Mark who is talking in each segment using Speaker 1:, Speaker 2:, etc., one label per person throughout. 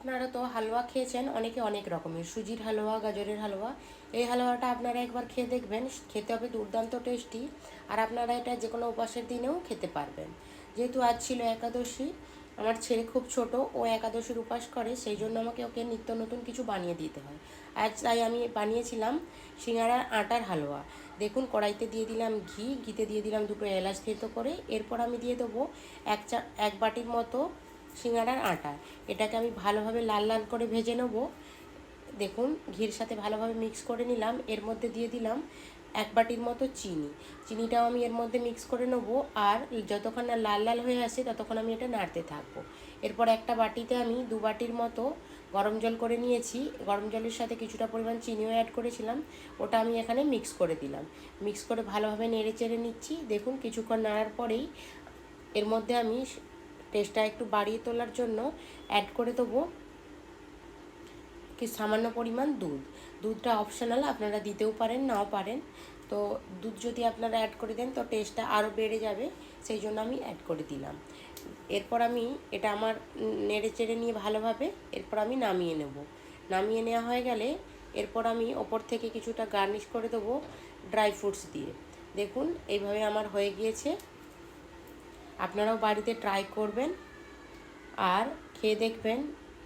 Speaker 1: আপনারা তো হালুয়া খেয়েছেন অনেকে অনেক রকমের, সুজির হালুয়া, গাজরের হালুয়া। এই হালুয়াটা আপনারা একবার খেয়ে দেখবেন, খেতে হবে দুর্দান্ত টেস্টি। আর আপনারা এটা যে কোনো উপাসের দিনেও খেতে পারবেন। যেহেতু আজ ছিল একাদশী, আমার ছেলে খুব ছোট, ও একাদশীর উপাস করে, সেই জন্য আমাকে ওকে নিত্য নতুন কিছু বানিয়ে দিতে হয়। আজ তাই আমি বানিয়েছিলাম সিঙ্গারার আটার হালুয়া। দেখুন, কড়াইতে দিয়ে দিলাম ঘি, ঘিতে দিয়ে দিলাম দুটো এলাচ থেতো করে। এরপর আমি দিয়ে দেবো এক বাটির মতো সিঙ্গারার আটা। এটাকে আমি ভালোভাবে লাল লাল করে ভেজে নেব। দেখুন, ঘির সাথে ভালোভাবে মিক্স করে নিলাম। এর মধ্যে দিয়ে দিলাম এক বাটির মতো চিনি। চিনিটাও আমি এর মধ্যে মিক্স করে নেবো। আর যতক্ষণ না লাল লাল হয়ে আসে ততক্ষণ আমি এটা নাড়তে থাকবো। এরপর একটা বাটিতে আমি 2 বাটির মতো গরম জল করে নিয়েছি। গরম জলের সাথে কিছুটা পরিমাণ চিনিও অ্যাড করেছিলাম, ওটা আমি এখানে মিক্স করে দিলাম। মিক্স করে ভালোভাবে নেড়ে চেড়ে নিচ্ছি। দেখুন, কিছুক্ষণ নাড়ার পরেই এর মধ্যে আমি টেস্টটা একটু বাড়িয়ে তোলার জন্য অ্যাড করে দেবো কি সামান্য পরিমাণ দুধ। দুধটা অপশনাল, আপনারা দিতেও পারেন নাও পারেন। তো দুধ যদি আপনারা অ্যাড করে দেন তো টেস্টটা আরও বেড়ে যাবে, সেই জন্য আমি অ্যাড করে দিলাম। এরপর আমি এটা আমার নেড়ে চেড়ে নিয়ে ভালোভাবে এরপর আমি নামিয়ে নেব। নামিয়ে নেওয়া হয়ে গেলে এরপর আমি ওপর থেকে কিছুটা গার্নিশ করে দেবো ড্রাই ফ্রুটস দিয়ে। দেখুন, এইভাবে আমার হয়ে গিয়েছে। আপনারাও বাড়িতে ট্রাই করবেন আর খেয়ে দেখবেন।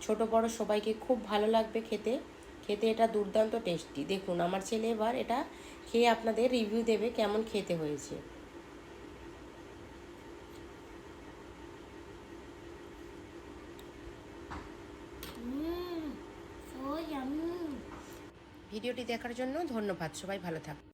Speaker 1: ছোট বড় সবাইকে খুব ভালো লাগবে খেতে। খেতে এটা দুর্দান্ত টেস্টি। দেখুন, আমার ছেলে এবার এটা খেয়ে আপনাদের রিভিউ দেবে কেমন খেতে হয়েছে।
Speaker 2: So yummy.
Speaker 1: ভিডিওটি দেখার জন্য ধন্যবাদ। সবাই ভালো থাকবেন।